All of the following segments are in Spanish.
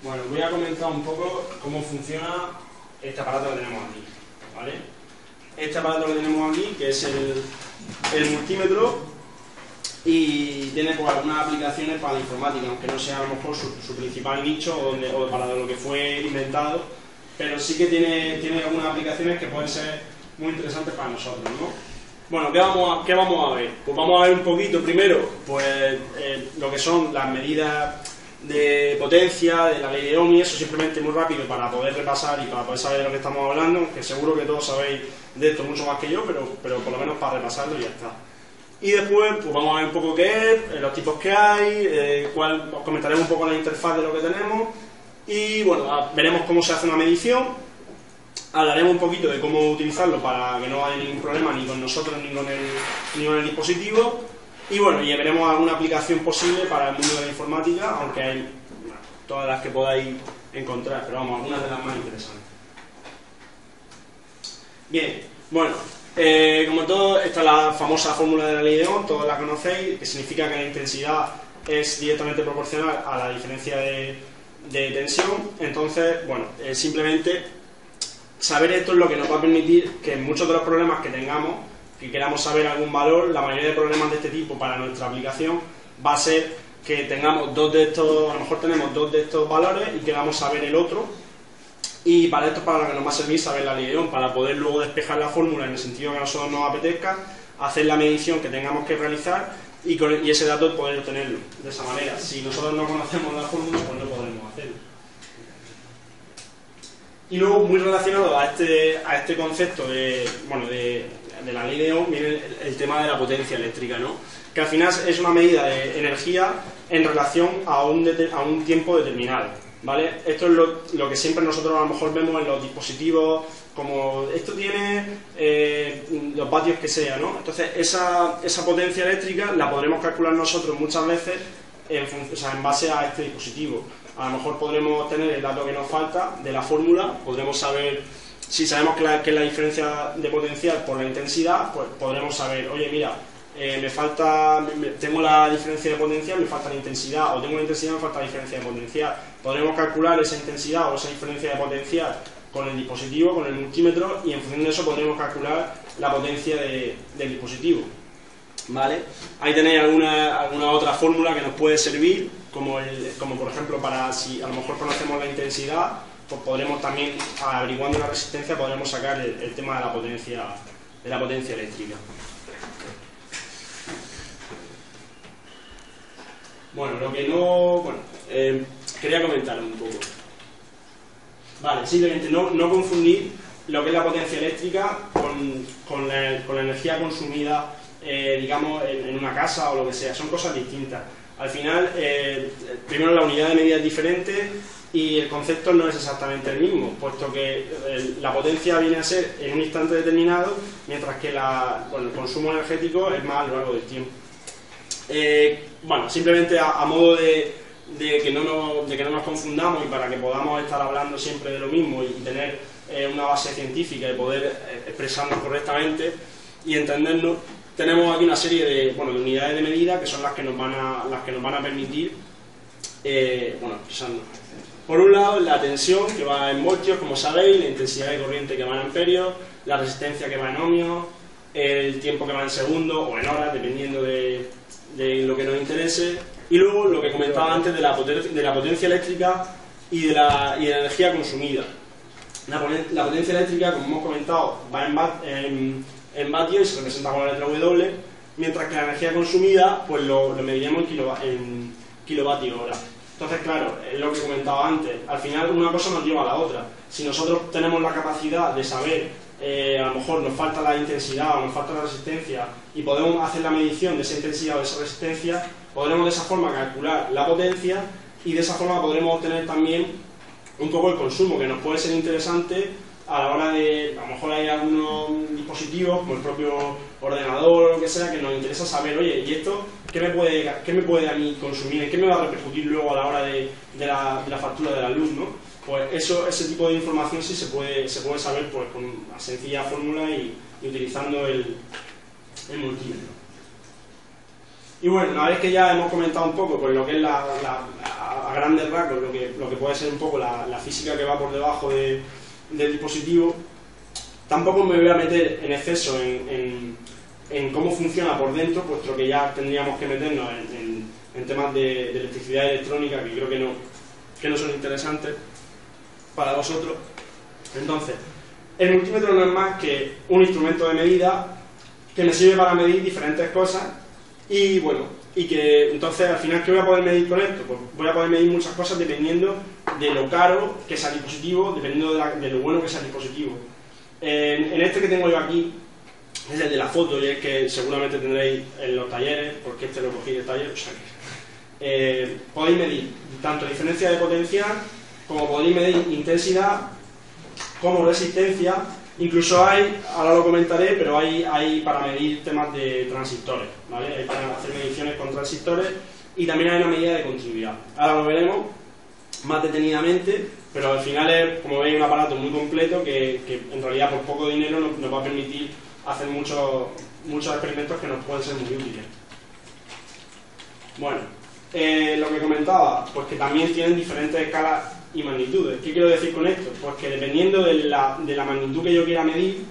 Bueno, voy a comentar un poco cómo funciona este aparato que tenemos aquí, ¿vale? Este aparato que tenemos aquí, que es el multímetro, y tiene pues, algunas aplicaciones para la informática, aunque no sea a lo mejor su principal nicho o para lo que fue inventado, pero sí que tiene algunas aplicaciones que pueden ser muy interesantes para nosotros, ¿no? Bueno, ¿qué vamos a ver? Pues vamos a ver un poquito primero pues, lo que son las medidas de potencia, de la ley de Ohm, y eso simplemente muy rápido para poder repasar y para poder saber de lo que estamos hablando, que seguro que todos sabéis de esto mucho más que yo, pero por lo menos para repasarlo y ya está. Y después pues vamos a ver un poco qué es, los tipos que hay, os comentaremos un poco la interfaz de lo que tenemos y bueno, veremos cómo se hace una medición, hablaremos un poquito de cómo utilizarlo para que no haya ningún problema ni con nosotros ni con el dispositivo. Y bueno, y veremos alguna aplicación posible para el mundo de la informática, aunque hay todas las que podáis encontrar, pero vamos, algunas de las más interesantes. Bien, bueno, como todo, esta es la famosa fórmula de la ley de Ohm, todos la conocéis, que significa que la intensidad es directamente proporcional a la diferencia de tensión. Entonces, bueno, simplemente saber esto es lo que nos va a permitir que en muchos de los problemas que tengamos, que queramos saber algún valor, la mayoría de problemas de este tipo para nuestra aplicación va a ser que tengamos dos de estos, a lo mejor tenemos dos de estos valores y queramos saber el otro, y para esto es para lo que nos va a servir saber la ley de Ohm, para poder luego despejar la fórmula en el sentido que a nosotros nos apetezca, hacer la medición que tengamos que realizar y ese dato poder obtenerlo de esa manera. Si nosotros no conocemos la fórmula, pues no podremos hacerlo. Y luego, muy relacionado a este concepto de la ley de Ohm, viene el tema de la potencia eléctrica, ¿no? Que al final es una medida de energía en relación a un tiempo determinado, ¿vale? Esto es lo que siempre nosotros a lo mejor vemos en los dispositivos, como esto tiene los vatios que sea, ¿no? Entonces esa potencia eléctrica la podremos calcular nosotros muchas veces en base a este dispositivo. A lo mejor podremos tener el dato que nos falta de la fórmula, podremos saber, si sabemos que es la diferencia de potencial por la intensidad, pues podremos saber, oye mira, tengo la diferencia de potencial, me falta la intensidad, o tengo la intensidad, me falta la diferencia de potencial. Podremos calcular esa intensidad o esa diferencia de potencial con el dispositivo, con el multímetro, y en función de eso podremos calcular la potencia del dispositivo, ¿vale? Ahí tenéis alguna otra fórmula que nos puede servir, como por ejemplo para si a lo mejor conocemos la intensidad, pues podremos también, averiguando la resistencia, podremos sacar el tema de la potencia eléctrica. Bueno, quería comentar un poco. Vale, simplemente no confundir lo que es la potencia eléctrica con la energía consumida, digamos, en una casa o lo que sea. Son cosas distintas. Al final, primero la unidad de medida es diferente y el concepto no es exactamente el mismo, puesto que la potencia viene a ser en un instante determinado, mientras que el consumo energético es más a lo largo del tiempo. Bueno, simplemente a modo de que no nos confundamos y para que podamos estar hablando siempre de lo mismo y tener una base científica y poder expresarnos correctamente y entendernos, tenemos aquí una serie de unidades de medida que son las que nos van a permitir expresarnos. Por un lado, la tensión, que va en voltios, como sabéis, la intensidad de corriente, que va en amperios, la resistencia, que va en ohmios, el tiempo, que va en segundos o en horas, dependiendo de lo que nos interese, y luego lo que comentaba antes de la potencia eléctrica y de la energía consumida. La potencia eléctrica, como hemos comentado, va en vatios y se representa con la letra W, mientras que la energía consumida pues lo mediremos en kilovatios hora. Entonces, claro, es lo que comentaba antes, al final una cosa nos lleva a la otra. Si nosotros tenemos la capacidad de saber, a lo mejor nos falta la intensidad o nos falta la resistencia y podemos hacer la medición de esa intensidad o de esa resistencia, podremos de esa forma calcular la potencia y de esa forma podremos obtener también un poco el consumo, que nos puede ser interesante a la hora de, a lo mejor hay algunos dispositivos como el propio ordenador o lo que sea, que nos interesa saber, oye, ¿y esto qué me puede a mí consumir? ¿Qué me va a repercutir luego a la hora de la factura de la luz, ¿no? Pues ese tipo de información sí se puede saber pues, con una sencilla fórmula y utilizando el multímetro. Y bueno, una vez que ya hemos comentado un poco pues, lo que es a grandes rasgos lo que puede ser un poco la física que va por debajo del dispositivo. Tampoco me voy a meter en exceso en cómo funciona por dentro, puesto que ya tendríamos que meternos en temas de electricidad electrónica, que creo que no son interesantes para vosotros. Entonces, el multímetro no es más que un instrumento de medida que me sirve para medir diferentes cosas y bueno, y que entonces al final, ¿qué voy a poder medir con esto? Pues voy a poder medir muchas cosas dependiendo de lo caro que sea el dispositivo, dependiendo de lo bueno que sea el dispositivo. En este que tengo yo aquí, es el de la foto y es que seguramente tendréis en los talleres, porque este lo cogí del taller, o sea que podéis medir tanto diferencia de potencia como podéis medir intensidad como resistencia. Incluso hay, ahora lo comentaré, pero hay para medir temas de transistores, ¿vale? Hay para hacer mediciones con transistores y también hay una medida de continuidad. Ahora lo veremos más detenidamente, pero al final es, como veis, un aparato muy completo que en realidad por poco dinero nos va a permitir hacer muchos experimentos que nos pueden ser muy útiles. Bueno, lo que comentaba, pues que también tienen diferentes escalas y magnitudes. ¿Qué quiero decir con esto? Pues que dependiendo de la magnitud que yo quiera medir,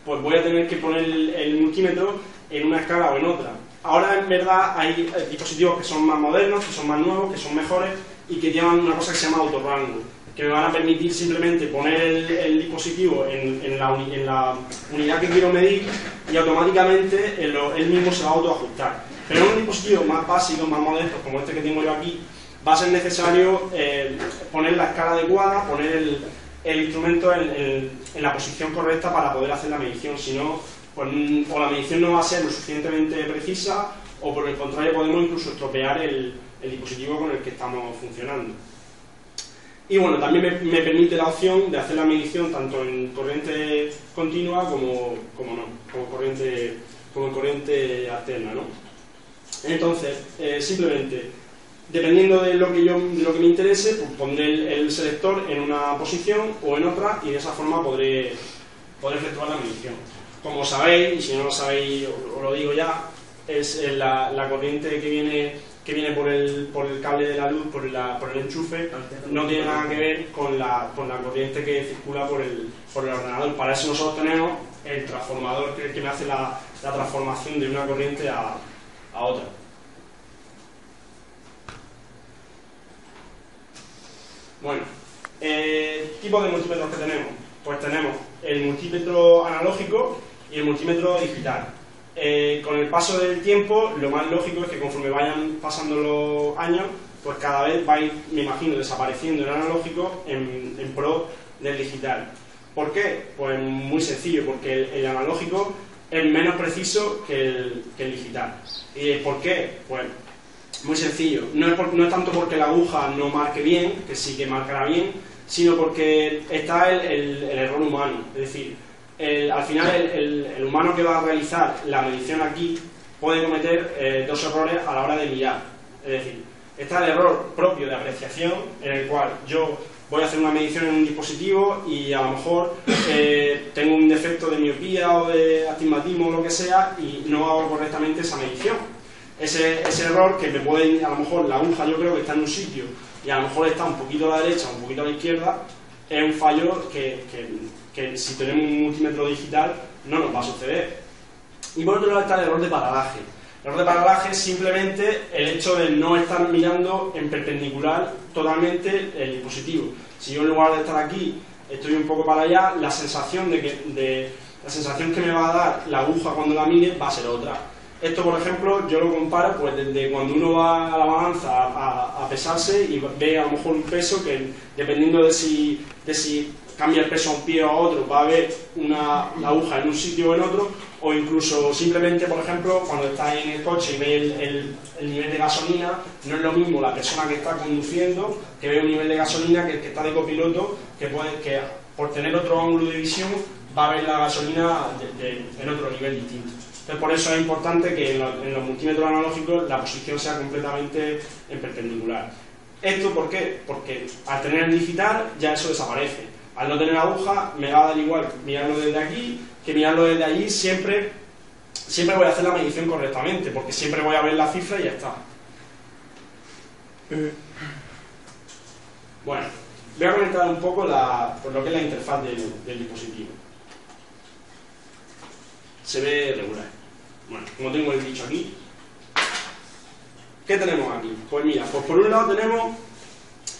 pues voy a tener que poner el multímetro en una escala o en otra. Ahora en verdad hay dispositivos que son más modernos, que son más nuevos, que son mejores y que llevan una cosa que se llama autorrango, que me van a permitir simplemente poner el dispositivo en la unidad que quiero medir y automáticamente él mismo se va a autoajustar. Pero en un dispositivo más básico, más modesto, como este que tengo yo aquí, va a ser necesario poner la escala adecuada, poner el instrumento en la posición correcta para poder hacer la medición. Si no, pues, o la medición no va a ser lo suficientemente precisa, o por el contrario podemos incluso estropear el dispositivo con el que estamos funcionando. Y bueno, también me permite la opción de hacer la medición tanto en corriente continua como corriente alterna, ¿no? Entonces, simplemente, dependiendo de lo que me interese, pues pondré el selector en una posición o en otra y de esa forma podré efectuar la medición. Como sabéis, y si no lo sabéis os lo digo ya, es la corriente que viene por el cable de la luz, por el enchufe, no tiene nada que ver con la corriente que circula por el ordenador. Para eso nosotros tenemos el transformador que me hace la transformación de una corriente a otra. Bueno, tipos de multímetros que tenemos. Pues tenemos el multímetro analógico y el multímetro digital. Con el paso del tiempo, lo más lógico es que conforme vayan pasando los años, pues cada vez va a ir, me imagino, desapareciendo el analógico en pro del digital. ¿Por qué? Pues muy sencillo, porque el analógico es menos preciso que el digital. ¿Y por qué? Pues muy sencillo. No es tanto porque la aguja no marque bien, que sí que marcará bien, sino porque está el error humano. Es decir, al final el humano que va a realizar la medición aquí puede cometer dos errores a la hora de mirar. Es decir, está el error propio de apreciación, en el cual yo voy a hacer una medición en un dispositivo y a lo mejor tengo un defecto de miopía o de astigmatismo o lo que sea y no hago correctamente esa medición. Ese error que me puede, a lo mejor la aguja yo creo que está en un sitio y a lo mejor está un poquito a la derecha, un poquito a la izquierda, es un fallo que si tenemos un multímetro digital no nos va a suceder. Y por otro lado está el error de paralaje. El error de paralaje es simplemente el hecho de no estar mirando en perpendicular totalmente el dispositivo. Si yo en lugar de estar aquí estoy un poco para allá, la sensación que me va a dar la aguja cuando la mire va a ser otra. Esto, por ejemplo, yo lo comparo pues desde cuando uno va a la balanza a pesarse y ve a lo mejor un peso que, dependiendo de si cambia el peso a un pie o a otro, va a haber la aguja en un sitio o en otro, o incluso simplemente, por ejemplo, cuando estás en el coche y ves el nivel de gasolina, no es lo mismo la persona que está conduciendo, que ve un nivel de gasolina, que el que está de copiloto, que por tener otro ángulo de visión va a ver la gasolina en otro nivel distinto. Entonces, por eso es importante que en los multímetros analógicos la posición sea completamente en perpendicular. ¿Esto por qué? Porque al tener el digital ya eso desaparece. Al no tener aguja me va a dar igual mirarlo desde aquí que mirarlo desde allí. Siempre voy a hacer la medición correctamente, porque siempre voy a ver la cifra y ya está. Bueno, voy a comentar un poco por lo que es la interfaz del dispositivo. Se ve regular. Bueno, como tengo el dicho aquí. ¿Qué tenemos aquí? Pues mira, pues por un lado tenemos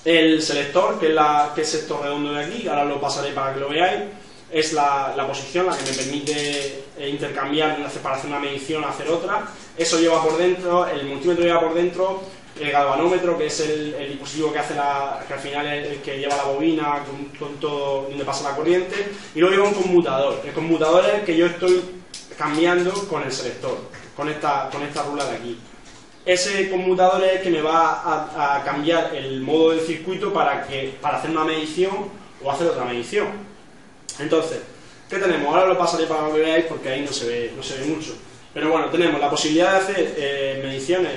el selector, que es esto redondo de aquí, ahora lo pasaré para que lo veáis. Es la posición la que me permite intercambiar para hacer una medición, hacer otra. Eso lleva por dentro, el multímetro lleva por dentro el galvanómetro, que es el dispositivo que hace que al final es el que lleva la bobina con todo donde pasa la corriente, y luego lleva un conmutador. El conmutador es el que yo estoy cambiando con el selector, con esta rula de aquí. Ese conmutador es el que me va a cambiar el modo del circuito para hacer una medición o hacer otra medición. Entonces, ¿qué tenemos? Ahora lo pasaré para que veáis porque ahí no se ve mucho. Pero bueno, tenemos la posibilidad de hacer mediciones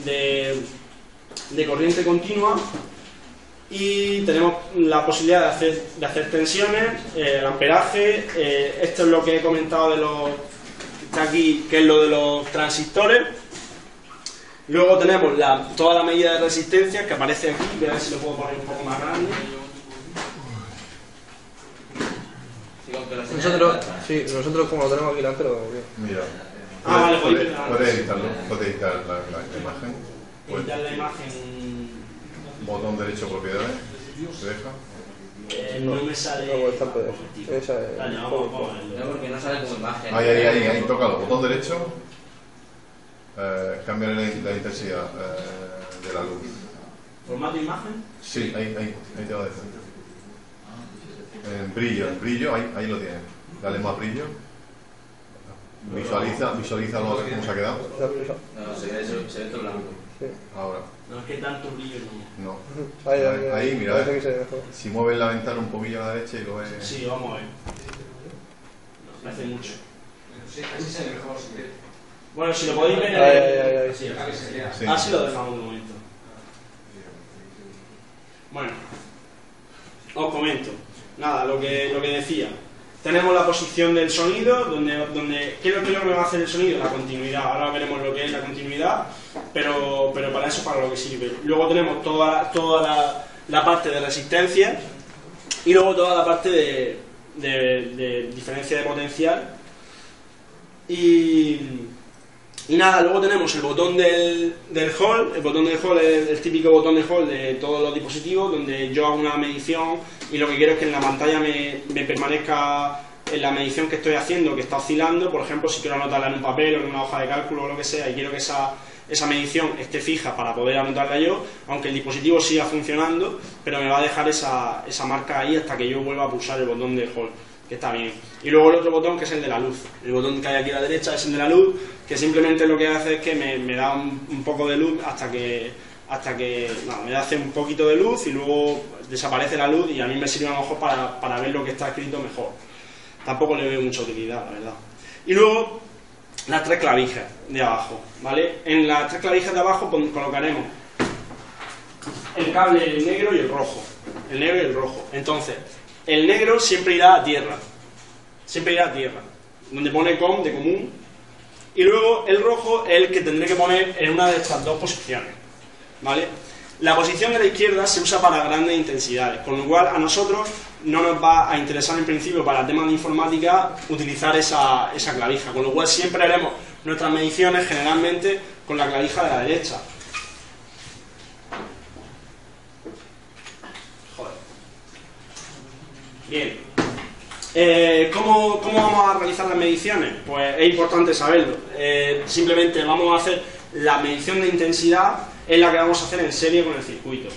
de corriente continua, y tenemos la posibilidad de hacer tensiones, el amperaje. Esto es lo que he comentado está aquí, que es lo de los transistores. Luego tenemos toda la medida de resistencia que aparece aquí. Voy a ver si lo puedo poner un poco más grande. Nosotros como lo tenemos aquí delante lo vemos bien. Mira. Vale, puedes editarlo, puedes editar la imagen. Editar la imagen. Botón derecho, propiedades. ¿Se deja? No me sale. No, está en PDF. Esa es. Dale, vamos a verlo. No, porque no sale como imagen. Ahí, tócalo. Botón derecho. Cambiar la intensidad de la luz. ¿Formato de imagen? Sí, ahí te va a decir. Brillo, ahí lo tienes. Dale más brillo. Visualiza cómo se ha quedado. No, se ve todo blanco. Sí. Ahora. No, es que tanto brillo no. No. Ahí, Mira, parece que se ve mejor. si mueves la ventana un poquillo a la derecha y lo ves. Sí, vamos a ver. No, hace mucho. Sí, así se ve mejor si quieres. Bueno, si lo podéis ver. Ahí. Sí, Sí. así lo dejamos un momento. Bueno, os comento. Nada, lo que decía. Tenemos la posición del sonido, donde ¿qué es lo que me va a hacer el sonido? La continuidad. Ahora veremos lo que es la continuidad, pero para eso, para lo que sirve. Luego tenemos toda la parte de resistencia, y luego toda la parte de diferencia de potencial. Y nada, luego tenemos el botón del hold. El botón del hold es el típico botón de hold de todos los dispositivos, donde yo hago una medición y lo que quiero es que en la pantalla me permanezca en la medición que estoy haciendo, que está oscilando. Por ejemplo, si quiero anotarla en un papel o en una hoja de cálculo o lo que sea, y quiero que esa medición esté fija para poder anotarla yo, aunque el dispositivo siga funcionando, pero me va a dejar esa marca ahí hasta que yo vuelva a pulsar el botón del hold, que está bien. Y luego el otro botón, que es el de la luz. El botón que hay aquí a la derecha es el de la luz, que simplemente lo que hace es que me da un poco de luz hasta que me hace un poquito de luz y luego desaparece la luz, y a mí me sirve a lo mejor para ver lo que está escrito mejor. Tampoco le veo mucha utilidad, la verdad. Y luego las tres clavijas de abajo, ¿vale? En las tres clavijas de abajo colocaremos el cable negro y el rojo. El negro y el rojo. Entonces, el negro siempre irá a tierra. Siempre irá a tierra. Donde pone COM de común. Y luego el rojo es el que tendré que poner en una de estas dos posiciones, ¿vale? La posición de la izquierda se usa para grandes intensidades, con lo cual a nosotros no nos va a interesar en principio para temas de informática utilizar esa clavija, con lo cual siempre haremos nuestras mediciones generalmente con la clavija de la derecha. Joder. Bien. ¿Cómo vamos a realizar las mediciones? Pues es importante saberlo. Simplemente vamos a hacer la medición de intensidad, es la que vamos a hacer en serie con el circuito.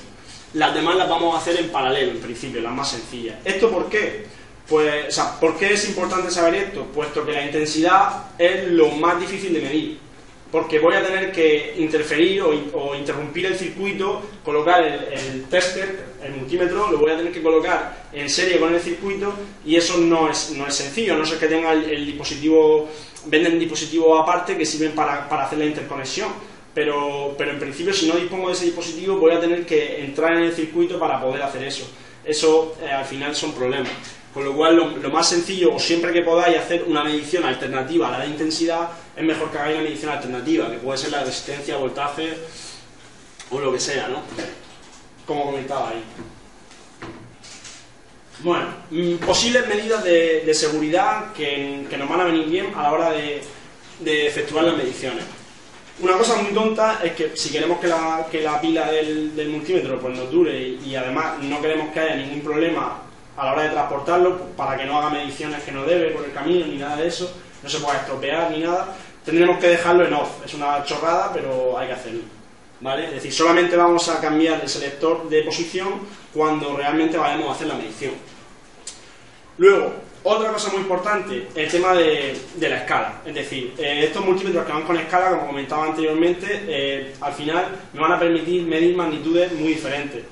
Las demás las vamos a hacer en paralelo, en principio, las más sencillas. ¿Esto por qué? Pues, ¿por qué es importante saber esto? Puesto que la intensidad es lo más difícil de medir, porque voy a tener que interferir o interrumpir el circuito, colocar el tester, el multímetro, lo voy a tener que colocar en serie con el circuito, y eso no es sencillo, a no ser que tenga el dispositivo. Venden dispositivos aparte que sirven para hacer la interconexión. Pero en principio, si no dispongo de ese dispositivo, voy a tener que entrar en el circuito para poder hacer eso. Eso al final son problemas. Con lo cual, lo más sencillo, o siempre que podáis hacer una medición alternativa a la de intensidad, es mejor que hagáis una medición alternativa, que puede ser la resistencia, voltaje o lo que sea, ¿no? Como comentaba ahí. Bueno, posibles medidas de seguridad que nos van a venir bien a la hora de efectuar las mediciones. Una cosa muy tonta es que si queremos que la pila del multímetro pues nos dure y además no queremos que haya ningún problema a la hora de transportarlo, para que no haga mediciones que no debe por el camino ni nada de eso, no se pueda estropear ni nada, tendremos que dejarlo en off. Es una chorrada, pero hay que hacerlo, ¿vale? Es decir, solamente vamos a cambiar el selector de posición cuando realmente vayamos a hacer la medición. Luego, otra cosa muy importante, el tema de la escala. Es decir, estos multímetros que van con escala, como comentaba anteriormente, al final me van a permitir medir magnitudes muy diferentes.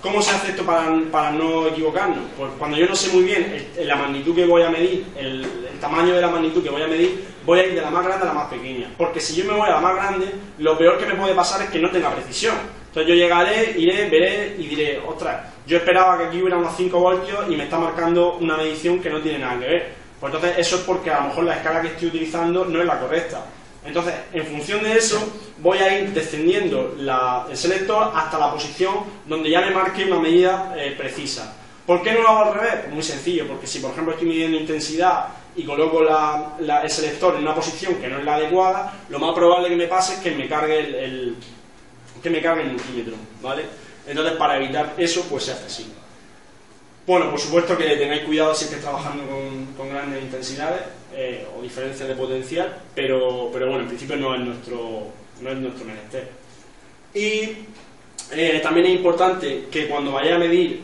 ¿Cómo se hace esto para no equivocarnos? Pues cuando yo no sé muy bien la magnitud que voy a medir, el tamaño de la magnitud que voy a medir, voy a ir de la más grande a la más pequeña. Porque si yo me voy a la más grande, lo peor que me puede pasar es que no tenga precisión. Entonces yo llegaré, iré, veré y diré, ostras, yo esperaba que aquí hubiera unos 5 voltios y me está marcando una medición que no tiene nada que ver. Pues entonces eso es porque a lo mejor la escala que estoy utilizando no es la correcta. Entonces, en función de eso, voy a ir descendiendo el selector hasta la posición donde ya me marque una medida precisa. ¿Por qué no lo hago al revés? Pues muy sencillo, porque si por ejemplo estoy midiendo intensidad y coloco el selector en una posición que no es la adecuada, lo más probable que me pase es que me cargue el multímetro, ¿vale? Entonces, para evitar eso, pues se hace así. Bueno, por supuesto que tengáis cuidado si estáis trabajando con grandes intensidades o diferencias de potencial, pero bueno, en principio no es nuestro menester. Y también es importante que cuando vayáis a medir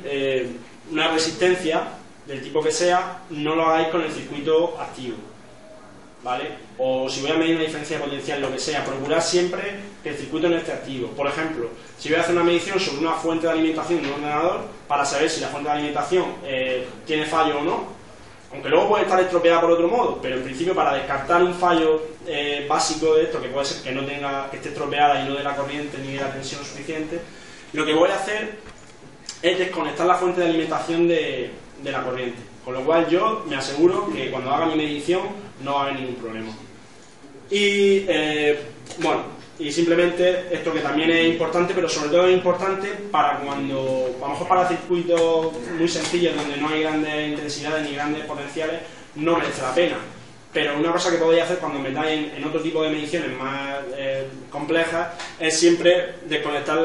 una resistencia, del tipo que sea, no lo hagáis con el circuito activo, ¿vale? O si voy a medir una diferencia de potencial, lo que sea, procurar siempre que el circuito no esté activo. Por ejemplo, si voy a hacer una medición sobre una fuente de alimentación de un ordenador, para saber si la fuente de alimentación tiene fallo o no, aunque luego puede estar estropeada por otro modo, pero en principio para descartar un fallo básico de esto, que puede ser que esté estropeada y no de la corriente ni de la tensión suficiente, lo que voy a hacer es desconectar la fuente de alimentación de la corriente. Con lo cual yo me aseguro que cuando haga mi medición no va a haber ningún problema. Y bueno, y simplemente esto que también es importante, pero sobre todo es importante para cuando, a lo mejor para circuitos muy sencillos donde no hay grandes intensidades ni grandes potenciales, no merece la pena. Pero una cosa que podéis hacer cuando metáis en otro tipo de mediciones más complejas es siempre desconectar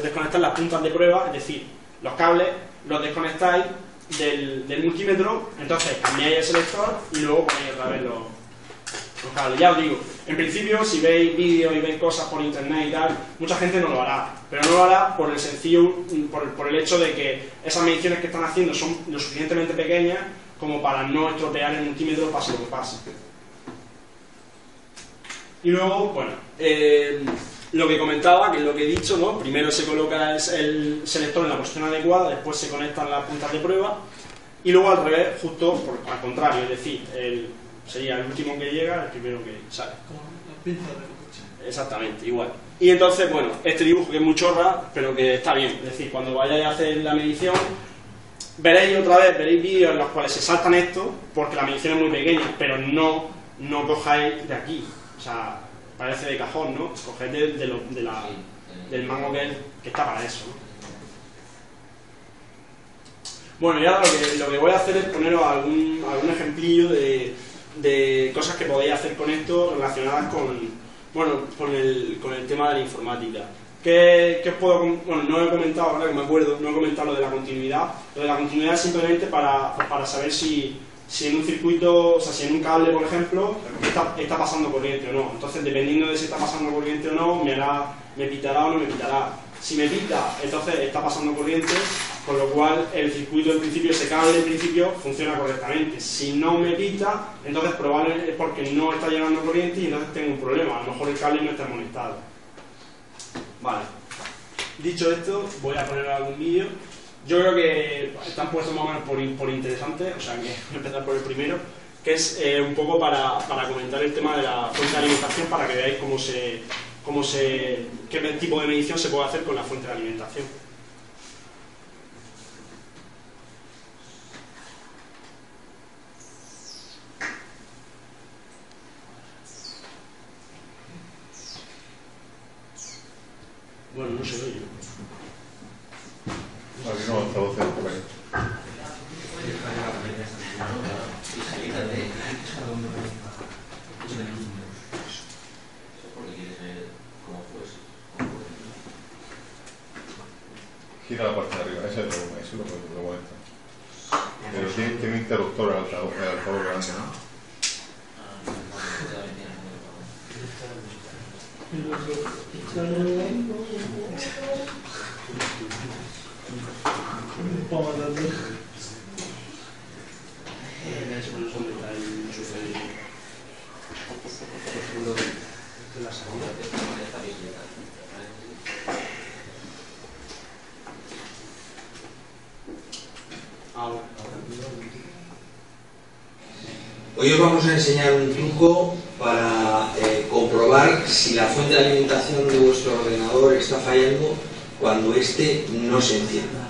desconectar las puntas de prueba, es decir, los cables los desconectáis del multímetro, entonces cambiáis el selector y luego ponéis otra vez los cables. Ya os digo, en principio si veis vídeos y veis cosas por internet y tal, mucha gente no lo hará, pero no lo hará por el sencillo, por el hecho de que esas mediciones que están haciendo son lo suficientemente pequeñas como para no estropear el multímetro pase lo que pase. Y luego, bueno, lo que comentaba, que es lo que he dicho, ¿no? Primero se coloca el selector en la posición adecuada, después se conectan las puntas de prueba y luego al revés, justo al contrario, es decir, sería el último que llega, el primero que sale. Como la pinza del coche. Exactamente, igual. Y entonces, bueno, este dibujo que es muy chorra, pero que está bien, es decir, cuando vayáis a hacer la medición, veréis vídeos en los cuales se saltan esto, porque la medición es muy pequeña, pero no cojáis de aquí, o sea, parece de cajón, ¿no? Coged del mango que está para eso, ¿no? Bueno, y ahora lo que voy a hacer es poneros algún ejemplillo de cosas que podéis hacer con esto relacionadas con el tema de la informática. ¿Qué os puedo...? Bueno, no he comentado, ahora que me acuerdo, no he comentado lo de la continuidad. Lo de la continuidad es simplemente para saber si en un circuito, o sea, si en un cable, por ejemplo, está pasando corriente o no. Entonces, dependiendo de si está pasando corriente o no, me pitará o no me pitará. Si me pita, entonces está pasando corriente, con lo cual el circuito en principio, ese cable en principio, funciona correctamente. Si no me pita, entonces probablemente es porque no está llegando corriente y entonces tengo un problema. A lo mejor el cable no está conectado. Vale. Dicho esto, voy a poner algún vídeo. Yo creo que están puestos más o menos por interesantes, o sea que voy a empezar por el primero, que es un poco para comentar el tema de la fuente de alimentación, para que veáis qué tipo de medición se puede hacer con la fuente de alimentación. Bueno, no se ve yo. Aquí no traduce por ahí. Gira la parte de arriba, eso es lo que lo molesta. Pero tiene un interruptor al altavoz grande, ¿no? Hoy os vamos a enseñar un truco para comprobar si la fuente de alimentación de vuestro ordenador está fallando cuando éste no se encienda.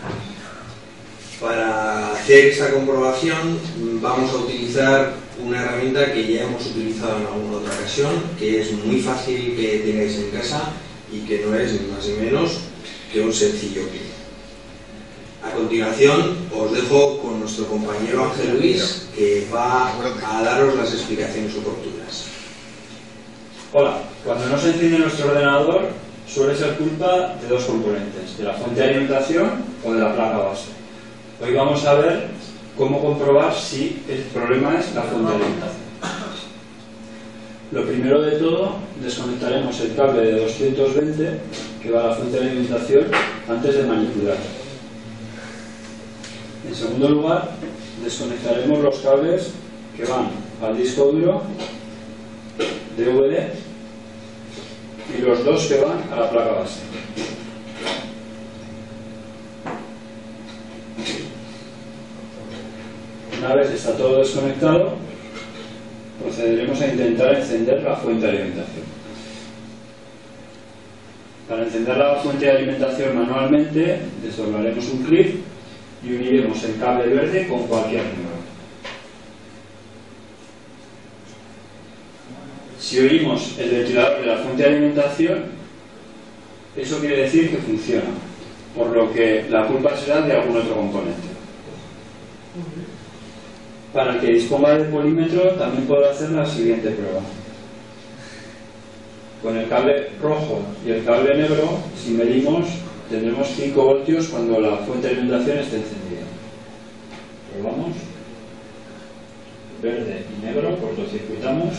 Para hacer esta comprobación vamos a utilizar una herramienta que ya hemos utilizado en alguna otra ocasión, que es muy fácil que tengáis en casa y que no es ni más ni menos que un sencillo clic. A continuación os dejo con nuestro compañero Ángel Luis, que va a daros las explicaciones oportunas. Hola, cuando no se enciende nuestro ordenador suele ser culpa de dos componentes, de la fuente de alimentación o de la placa base. Hoy vamos a ver cómo comprobar si el problema es la fuente de alimentación. Lo primero de todo, desconectaremos el cable de 220 que va a la fuente de alimentación antes de manipular. En segundo lugar, desconectaremos los cables que van al disco duro, DVD, y los dos que van a la placa base. Una vez está todo desconectado, procederemos a intentar encender la fuente de alimentación. Para encender la fuente de alimentación manualmente, desdoblaremos un clip y uniremos el cable verde con cualquier número. Si oímos el ventilador de la fuente de alimentación, eso quiere decir que funciona, por lo que la culpa será de algún otro componente. Para el que disponga del polímetro también podrá hacer la siguiente prueba. Con el cable rojo y el cable negro, si medimos, tendremos 5 voltios cuando la fuente de alimentación esté encendida. Probamos. Verde y negro, cortocircuitamos.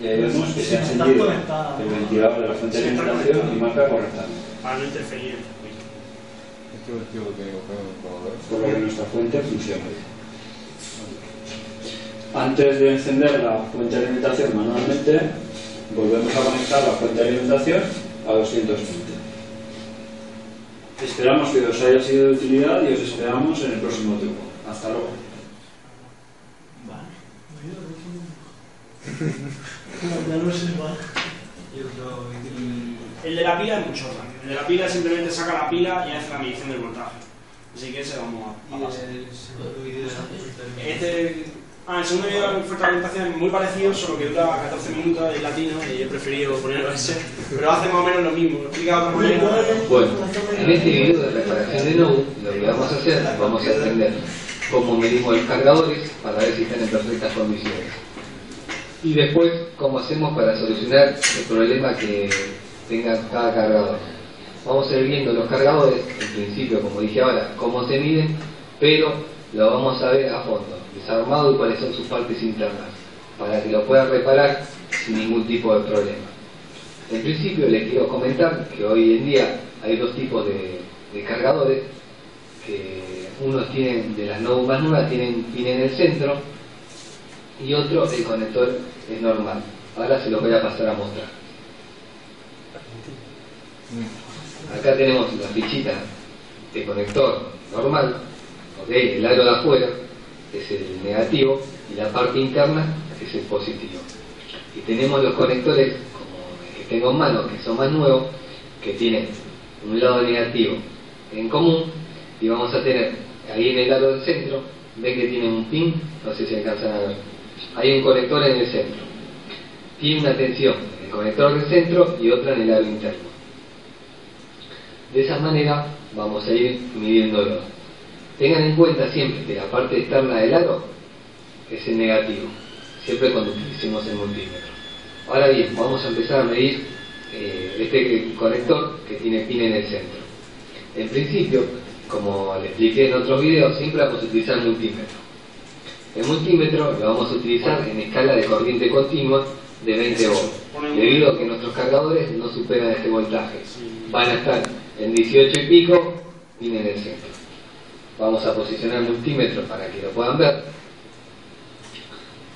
Y ahí vemos que se ha encendido el ventilador de la fuente de alimentación y marca correctamente. Para no interferir. Por lo que nuestra fuente funciona. Antes de encender la fuente de alimentación manualmente, volvemos a conectar la fuente de alimentación a 220. Esperamos que os haya sido de utilidad y os esperamos en el próximo truco. Hasta luego. El de la pila es mucho más. El de la pila simplemente saca la pila y hace la medición del voltaje. Así que ese vamos a pasar. El segundo vídeo de la fuente de alimentación es muy parecido, solo que dura 14 minutos de latino y he preferido ponerlo ese. Pero hace más o menos lo mismo. Lo explica de otra manera. Bueno, en este video de reparación de notebook, lo que vamos a hacer, vamos a aprender cómo medimos los cargadores para ver si están en perfectas condiciones. Y después, cómo hacemos para solucionar el problema que tenga cada cargador. Vamos a ir viendo los cargadores, en principio, como dije ahora, cómo se miden, pero lo vamos a ver a fondo, desarmado y cuáles son sus partes internas, para que lo puedan reparar sin ningún tipo de problema. En principio les quiero comentar que hoy en día hay dos tipos de cargadores, que unos tienen, de las notebooks más nuevas, tienen pin en el centro, y otro, el conector es normal. Ahora se lo voy a pasar a mostrar. Acá tenemos la fichita de conector normal, ¿okay? El aro de afuera es el negativo y la parte interna es el positivo. Y tenemos los conectores, como el que tengo en mano, que son más nuevos, que tienen un lado negativo en común, y vamos a tener ahí en el aro del centro, ven que tiene un pin, no sé si alcanzan a ver. Hay un conector en el centro, tiene una tensión en el conector del centro y otra en el aro interno. De esa manera vamos a ir midiéndolo. Tengan en cuenta siempre que la parte externa del aro es el negativo, siempre cuando utilicemos el multímetro. Ahora bien, vamos a empezar a medir este conector que tiene pin en el centro. En principio, como le expliqué en otros videos, siempre vamos a utilizar el multímetro. El multímetro lo vamos a utilizar en escala de corriente continua de 20 volts, debido a que nuestros cargadores no superan este voltaje. Van a estar en 18 y pico, pin en el centro. Vamos a posicionar el multímetro para que lo puedan ver.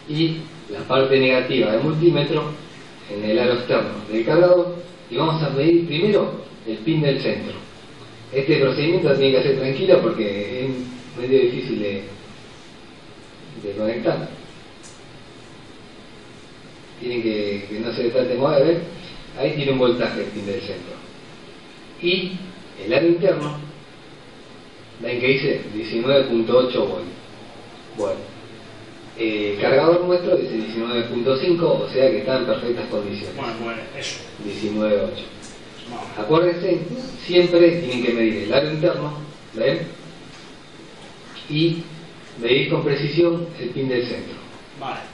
Y la parte negativa del multímetro en el aro externo del cargador, y vamos a medir primero el pin del centro. Este procedimiento tiene que hacer tranquilo porque es medio difícil de conectar. Tienen que no se trate de mover, ¿ven? Ahí tiene un voltaje el pin del centro. Y el aro interno, ven que dice 19.8 volts. Bueno, el cargador nuestro dice 19.5, o sea que está en perfectas condiciones. Bueno, pues eso. 19.8. Acuérdense, siempre tienen que medir el aro interno, ¿ven? Y medir con precisión el pin del centro. Vale.